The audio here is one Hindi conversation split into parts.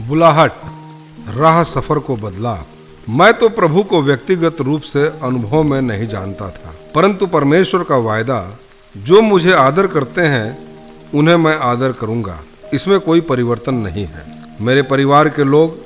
बुलाहट राह सफर को बदला। मैं तो प्रभु को व्यक्तिगत रूप से अनुभव में नहीं जानता था, परंतु परमेश्वर का वायदा, जो मुझे आदर करते हैं उन्हें मैं आदर करूंगा, इसमें कोई परिवर्तन नहीं है। मेरे परिवार के लोग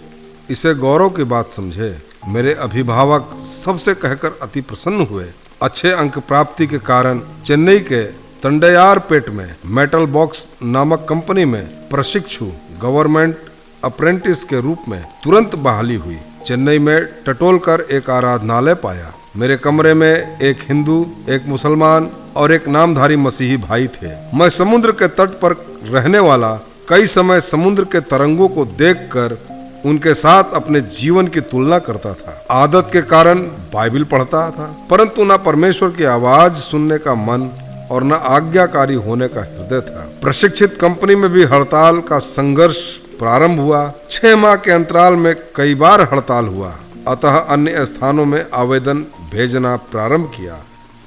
इसे गौरव की बात समझे। मेरे अभिभावक सबसे कहकर अति प्रसन्न हुए। अच्छे अंक प्राप्ति के कारण चेन्नई के तंडयारपेट में मेटल बॉक्स नामक कंपनी में प्रशिक्षु गवर्नमेंट अप्रेंटिस के रूप में तुरंत बहाली हुई। चेन्नई में टटोलकर एक आराधनालय पाया। मेरे कमरे में एक हिंदू, एक मुसलमान और एक नामधारी मसीही भाई थे। मैं समुद्र के तट पर रहने वाला कई समय समुद्र के तरंगों को देखकर उनके साथ अपने जीवन की तुलना करता था। आदत के कारण बाइबल पढ़ता था, परंतु न परमेश्वर की आवाज सुनने का मन और न आज्ञाकारी होने का हृदय था। प्रशिक्षित कंपनी में भी हड़ताल का संघर्ष प्रारंभ हुआ। 6 माह के अंतराल में कई बार हड़ताल हुआ, अतः अन्य स्थानों में आवेदन भेजना प्रारंभ किया।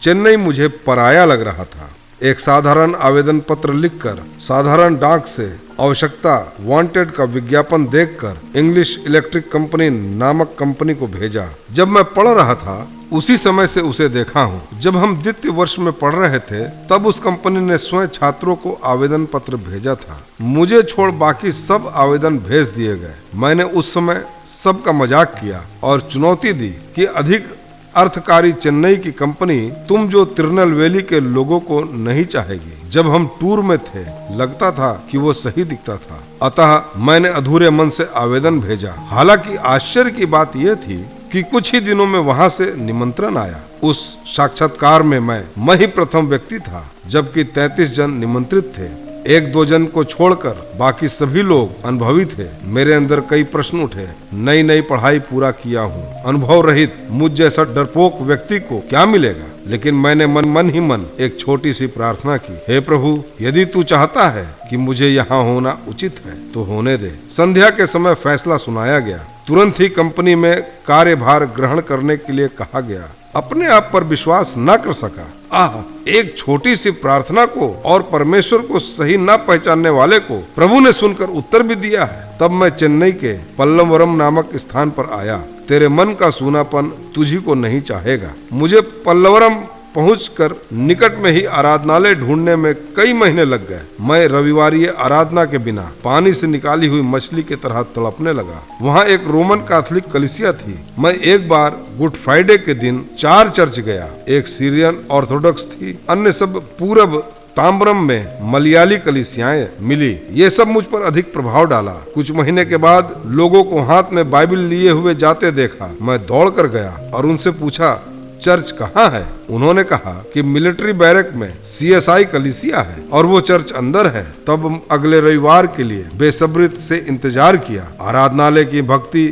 चेन्नई मुझे पराया लग रहा था। एक साधारण आवेदन पत्र लिखकर साधारण डाक से आवश्यकता वांटेड का विज्ञापन देखकर इंग्लिश इलेक्ट्रिक कंपनी नामक कंपनी को भेजा। जब मैं पढ़ रहा था उसी समय से उसे देखा हूँ। जब हम द्वितीय वर्ष में पढ़ रहे थे तब उस कंपनी ने स्वयं छात्रों को आवेदन पत्र भेजा था। मुझे छोड़ बाकी सब आवेदन भेज दिए गए। मैंने उस समय सबका मजाक किया और चुनौती दी कि अधिक अर्थकारी चेन्नई की कंपनी तुम जो तिरुनेलवेली के लोगों को नहीं चाहेगी। जब हम टूर में थे लगता था कि वो सही दिखता था, अतः मैंने अधूरे मन से आवेदन भेजा। हालांकि आश्चर्य की बात यह थी कि कुछ ही दिनों में वहां से निमंत्रण आया। उस साक्षात्कार में मैं ही प्रथम व्यक्ति था, जबकि 33 जन निमंत्रित थे। 1-2 जन को छोड़कर बाकी सभी लोग अनुभवी थे। मेरे अंदर कई प्रश्न उठे। नई पढ़ाई पूरा किया हूँ, अनुभव रहित मुझ जैसा डरपोक व्यक्ति को क्या मिलेगा। लेकिन मैंने मन ही मन एक छोटी सी प्रार्थना की, हे प्रभु, यदि तू चाहता है कि मुझे यहाँ होना उचित है तो होने दे। संध्या के समय फैसला सुनाया गया। तुरंत ही कंपनी में कार्यभार ग्रहण करने के लिए कहा गया। अपने आप पर विश्वास न कर सका। एक छोटी सी प्रार्थना को और परमेश्वर को सही न पहचानने वाले को प्रभु ने सुनकर उत्तर भी दिया है। तब मैं चेन्नई के पल्लवरम नामक स्थान पर आया। तेरे मन का सूनापन तुझी को नहीं चाहेगा। मुझे पल्लवरम पहुंचकर निकट में ही आराधनालय ढूंढने में कई महीने लग गए। मैं रविवारीय आराधना के बिना पानी से निकाली हुई मछली की तरह तड़पने लगा। वहां एक रोमन कैथोलिक कलीसिया थी। मैं एक बार गुड फ्राइडे के दिन 4 चर्च गया। एक सीरियन ऑर्थोडॉक्स थी, अन्य सब पूरब ताम्बरम में मलयाली कलीसियाएं मिली। ये सब मुझ पर अधिक प्रभाव डाला। कुछ महीने के बाद लोगों को हाथ में बाइबल लिए हुए जाते देखा। मैं दौड़ कर गया और उनसे पूछा, चर्च कहाँ है? उन्होंने कहा कि मिलिट्री बैरक में CSI कलीसिया है और वो चर्च अंदर है। तब अगले रविवार के लिए बेसब्री से इंतजार किया। आराधनालय की भक्ति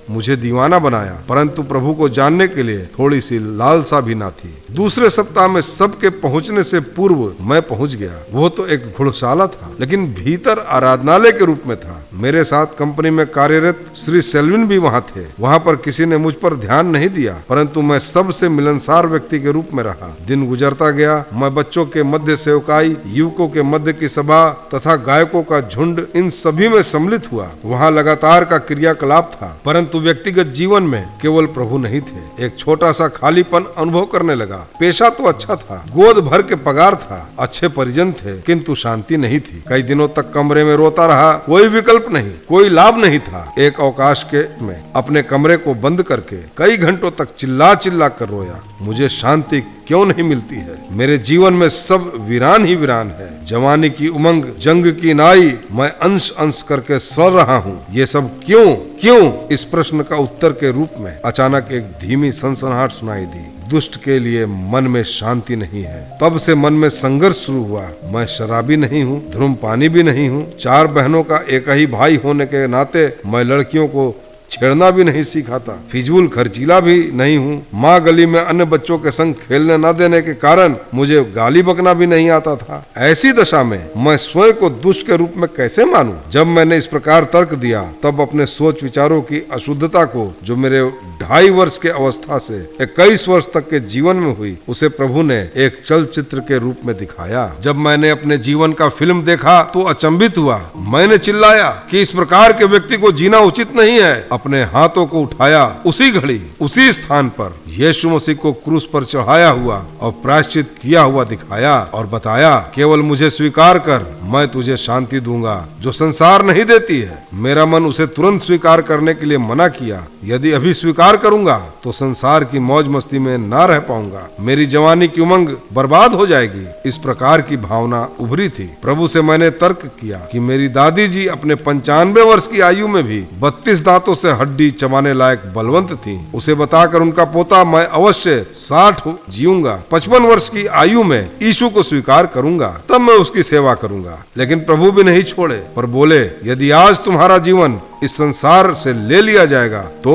मुझे दीवाना बनाया, परंतु प्रभु को जानने के लिए थोड़ी सी लालसा भी ना थी। दूसरे सप्ताह में सबके पहुंचने से पूर्व मैं पहुंच गया। वो तो एक घुड़साला था, लेकिन भीतर आराधनालय के रूप में था। मेरे साथ कंपनी में कार्यरत श्री सेल्विन भी वहां थे। वहां पर किसी ने मुझ पर ध्यान नहीं दिया, परंतु मैं सबसे मिलनसार व्यक्ति के रूप में रहा। दिन गुजरता गया। मैं बच्चों के मध्य सेवकाई, युवकों के मध्य की सभा तथा गायकों का झुंड, इन सभी में सम्मिलित हुआ। वहाँ लगातार का क्रियाकलाप था, परंतु व्यक्तिगत जीवन में केवल प्रभु नहीं थे। एक छोटा सा खालीपन अनुभव करने लगा। पेशा तो अच्छा था, गोद भर के पगार था, अच्छे परिजन थे, किंतु शांति नहीं थी। कई दिनों तक कमरे में रोता रहा। कोई विकल्प नहीं, कोई लाभ नहीं था। एक अवकाश के में अपने कमरे को बंद करके कई घंटों तक चिल्ला कर रोया। मुझे शांति क्यों नहीं मिलती है? मेरे जीवन में सब वीरान ही वीरान है। जवानी की उमंग, जंग की नाई, मैं अंश अंश करके सड़ रहा हूँ। ये सब क्यों? इस प्रश्न का उत्तर के रूप में अचानक एक धीमी सनसनाहट सुनाई दी। दुष्ट के लिए मन में शांति नहीं है। तब से मन में संघर्ष शुरू हुआ। मैं शराबी नहीं हूँ, धूम्रपानी भी नहीं हूँ। 4 बहनों का एक ही भाई होने के नाते मैं लड़कियों को छेड़ना भी नहीं सीखा था। फिजूल खर्चीला भी नहीं हूँ। माँ गली में अन्य बच्चों के संग खेलने न देने के कारण मुझे गाली बकना भी नहीं आता था। ऐसी दशा में मैं स्वयं को दुष्ट के रूप में कैसे मानूं? जब मैंने इस प्रकार तर्क दिया, तब अपने सोच विचारों की अशुद्धता को, जो मेरे 2.5 वर्ष के अवस्था से 21 वर्ष तक के जीवन में हुई, उसे प्रभु ने एक चलचित्र के रूप में दिखाया। जब मैंने अपने जीवन का फिल्म देखा तो अचंभित हुआ। मैंने चिल्लाया कि इस प्रकार के व्यक्ति को जीना उचित नहीं है। अपने हाथों को उठाया, उसी घड़ी उसी स्थान पर यीशु मसीह को क्रूस पर चढ़ाया हुआ और प्रायश्चित किया हुआ दिखाया और बताया, केवल मुझे स्वीकार कर, मैं तुझे शांति दूंगा जो संसार नहीं देती है। मेरा मन उसे तुरंत स्वीकार करने के लिए मना किया। यदि अभी स्वीकार करूंगा तो संसार की मौज मस्ती में ना रह पाऊंगा, मेरी जवानी की उमंग बर्बाद हो जाएगी। इस प्रकार की भावना उभरी थी। प्रभु से मैंने तर्क किया कि मेरी दादी जी अपने 95 वर्ष की आयु में भी 32 दांतों से हड्डी चबाने लायक बलवंत थी। उसे बताकर उनका पोता मैं अवश्य 60 जीऊंगा। 55 वर्ष की आयु में यीशु को स्वीकार करूंगा, तब मैं उसकी सेवा करूंगा। लेकिन प्रभु भी नहीं छोड़े, पर बोले, यदि आज तुम्हारा जीवन इस संसार से ले लिया जाएगा तो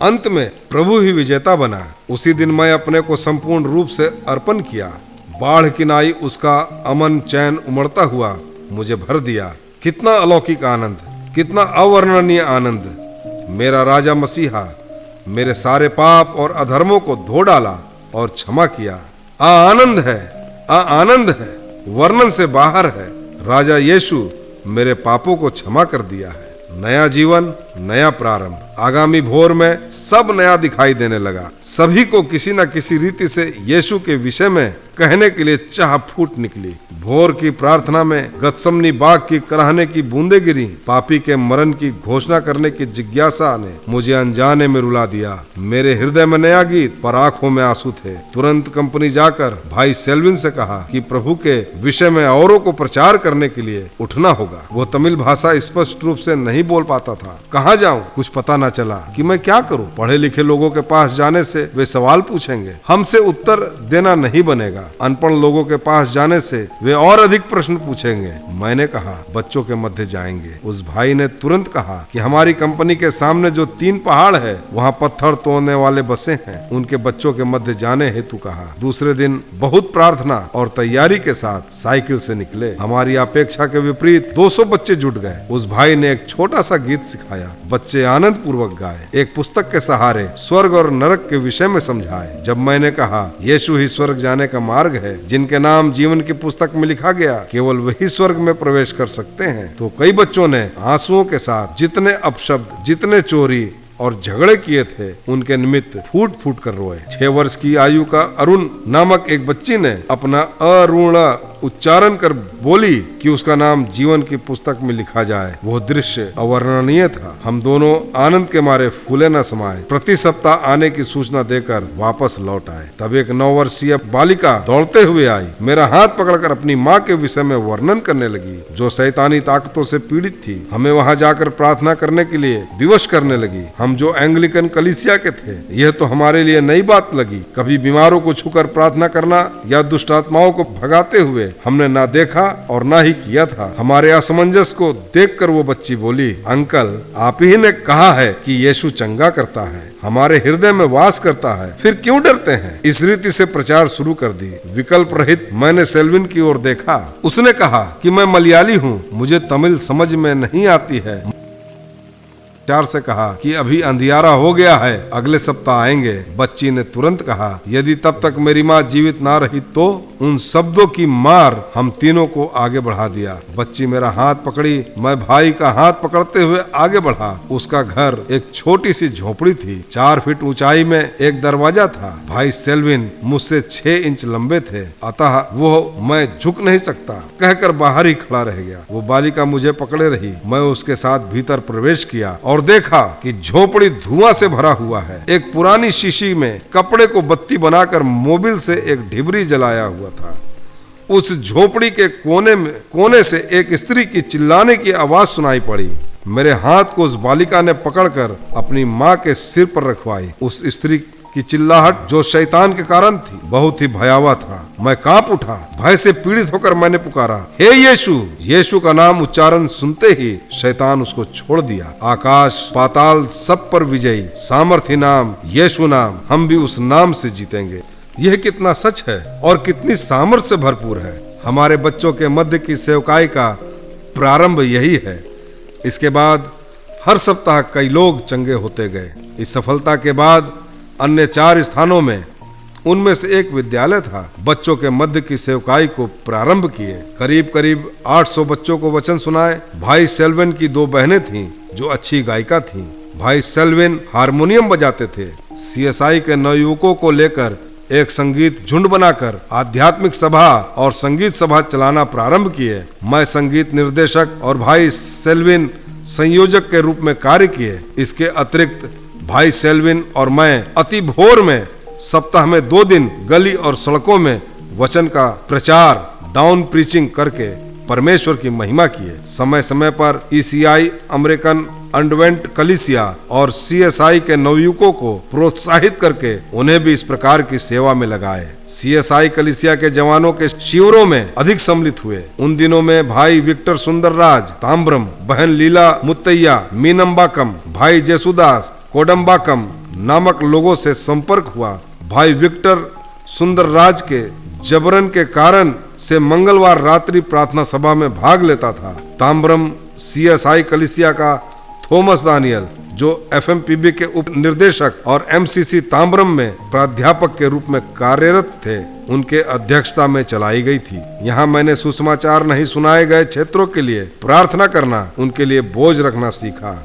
अंत में प्रभु ही विजेता बना। उसी दिन मैं अपने को संपूर्ण रूप से अर्पण किया। बाढ़ की नाई उसका अमन चैन उमड़ता हुआ मुझे भर दिया। कितना अलौकिक आनंद, कितना अवर्णनीय आनंद। मेरा राजा मसीहा मेरे सारे पाप और अधर्मों को धो डाला और क्षमा किया। आनंद है, आनंद है, वर्णन से बाहर है। राजा यीशु मेरे पापों को क्षमा कर दिया है। नया जीवन, नया प्रारंभ। आगामी भोर में सब नया दिखाई देने लगा। सभी को किसी न किसी रीति से यीशु के विषय में कहने के लिए चाह फूट निकली। भोर की प्रार्थना में गतसमनी बाग की कराहने की बूंदें गिरी। पापी के मरण की घोषणा करने की जिज्ञासा ने मुझे अनजाने में रुला दिया। मेरे हृदय में नया गीत, पर आंखों में आंसू थे। तुरंत कंपनी जाकर भाई सेल्विन से कहा कि प्रभु के विषय में औरों को प्रचार करने के लिए उठना होगा। वो तमिल भाषा स्पष्ट रूप से नहीं बोल पाता था। कहाँ जाऊं, कुछ पता न चला कि मैं क्या करूं। पढ़े लिखे लोगों के पास जाने से वे सवाल पूछेंगे, हमसे उत्तर देना नहीं बनेगा। अनपढ़ लोगों के पास जाने से वे और अधिक प्रश्न पूछेंगे। मैंने कहा, बच्चों के मध्य जाएंगे। उस भाई ने तुरंत कहा कि हमारी कंपनी के सामने जो 3 पहाड़ है, वहाँ पत्थर तोड़ने वाले बसे हैं, उनके बच्चों के मध्य जाने हेतु कहा। दूसरे दिन बहुत प्रार्थना और तैयारी के साथ साइकिल से निकले। हमारी अपेक्षा के विपरीत 200 बच्चे जुट गए। उस भाई ने एक छोटा सा गीत सिखाया। बच्चे आनंद पूर्वक गाए। एक पुस्तक के सहारे स्वर्ग और नरक के विषय में समझाए। जब मैंने कहा, यीशु ही स्वर्ग जाने का मार्ग है, जिनके नाम जीवन की पुस्तक में लिखा गया, केवल वही स्वर्ग में प्रवेश कर सकते हैं, तो कई बच्चों ने आंसुओं के साथ जितने अपशब्द, जितने चोरी और झगड़े किए थे, उनके निमित्त फूट फूट कर रोए। 6 वर्ष की आयु का अरुण नामक एक बच्ची ने अपना अरुण उच्चारण कर बोली कि उसका नाम जीवन की पुस्तक में लिखा जाए। वो दृश्य अवर्णनीय था। हम दोनों आनंद के मारे फूले न समाये। प्रति सप्ताह आने की सूचना देकर वापस लौट आए। तब एक 9 वर्षीय बालिका दौड़ते हुए आई। मेरा हाथ पकड़कर अपनी माँ के विषय में वर्णन करने लगी, जो शैतानी ताकतों से पीड़ित थी। हमें वहाँ जाकर प्रार्थना करने के लिए विवश करने लगी। हम जो एंग्लिकन कलीसिया के थे, यह तो हमारे लिए नई बात लगी। कभी बीमारों को छूकर प्रार्थना करना या दुष्ट आत्माओं को भगाते हुए हमने ना देखा और ना ही किया था। हमारे असमंजस को देखकर वो बच्ची बोली, अंकल, आप ही ने कहा है कि यीशु चंगा करता है, हमारे हृदय में वास करता है, फिर क्यों डरते हैं? इस रीति से प्रचार शुरू कर दी। विकल्प रहित मैंने सेल्विन की ओर देखा। उसने कहा कि मैं मलयाली हूँ, मुझे तमिल समझ में नहीं आती है। प्यार से कहा कि अभी अंधियारा हो गया है, अगले सप्ताह आएंगे। बच्ची ने तुरंत कहा, यदि तब तक मेरी माँ जीवित ना रही तो। उन शब्दों की मार हम तीनों को आगे बढ़ा दिया। बच्ची मेरा हाथ पकड़ी, मैं भाई का हाथ पकड़ते हुए आगे बढ़ा। उसका घर एक छोटी सी झोपड़ी थी। 4 फीट ऊंचाई में एक दरवाजा था। भाई सेल्विन मुझसे 6 इंच लंबे थे, अतः वो मैं झुक नहीं सकता कहकर बाहर ही खड़ा रह गया। वो बालिका मुझे पकड़े रही। मैं उसके साथ भीतर प्रवेश किया और देखा कि झोपड़ी धुआं से भरा हुआ है। एक पुरानी शीशी में कपड़े को बत्ती बनाकर मोबिल से एक ढिबरी जलाया हुआ था। उस झोपड़ी के कोने से एक स्त्री की चिल्लाने की आवाज सुनाई पड़ी। मेरे हाथ को उस बालिका ने पकड़कर अपनी माँ के सिर पर रखवाई। उस स्त्री की चिल्लाहट, जो शैतान के कारण थी, बहुत ही भयावह था। मैं कांप उठा। भय से पीड़ित होकर मैंने पुकारा, हे यीशु। यीशु का नाम उच्चारण सुनते ही शैतान उसको छोड़ दिया। आकाश पाताल सब पर विजयी सामर्थ्य नाम यीशु नाम, हम भी उस नाम से जीतेंगे। यह कितना सच है और कितनी सामर्थ्य से भरपूर है। हमारे बच्चों के मध्य की सेवकाई का प्रारंभ यही है। इसके बाद हर सप्ताह कई लोग चंगे होते गए। इस सफलता के बाद अन्य 4 स्थानों में, उनमें से एक विद्यालय था, बच्चों के मध्य की सेवकाई को प्रारंभ किए। करीब करीब 800 बच्चों को वचन सुनाए। भाई सेल्विन की 2 बहनें थीं जो अच्छी गायिका थीं। भाई सेल्विन हारमोनियम बजाते थे। सीएसआई के नवयुवकों को लेकर एक संगीत झुंड बनाकर आध्यात्मिक सभा और संगीत सभा चलाना प्रारंभ किए। मैं संगीत निर्देशक और भाई सेल्विन संयोजक के रूप में कार्य किए। इसके अतिरिक्त भाई सेल्विन और मैं अति भोर में सप्ताह में 2 दिन गली और सड़कों में वचन का प्रचार, डाउन प्रीचिंग करके परमेश्वर की महिमा किए। समय समय पर ईसीआई, अमेरिकन एडवेंट कलीसिया और सीएसआई के नवयुवकों को प्रोत्साहित करके उन्हें भी इस प्रकार की सेवा में लगाए। सीएसआई कलीसिया के जवानों के शिविरों में अधिक सम्मिलित हुए। उन दिनों में भाई विक्टर सुंदरराज ताम्रम, बहन लीला मुत्तैया मीनम्बाकम, भाई जेसुदास कोडम्बाकम नामक लोगों से संपर्क हुआ। भाई विक्टर सुंदरराज के जबरन के कारण से मंगलवार रात्रि प्रार्थना सभा में भाग लेता था। ताम्रम सीएसआई कलीसिया का थॉमस दानियल, जो एफएमपीबी के उप निर्देशक और एमसीसी ताम्रम में प्राध्यापक के रूप में कार्यरत थे, उनके अध्यक्षता में चलाई गई थी। यहाँ मैंने सुसमाचार नहीं सुनाए गए क्षेत्रों के लिए प्रार्थना करना, उनके लिए बोझ रखना सीखा।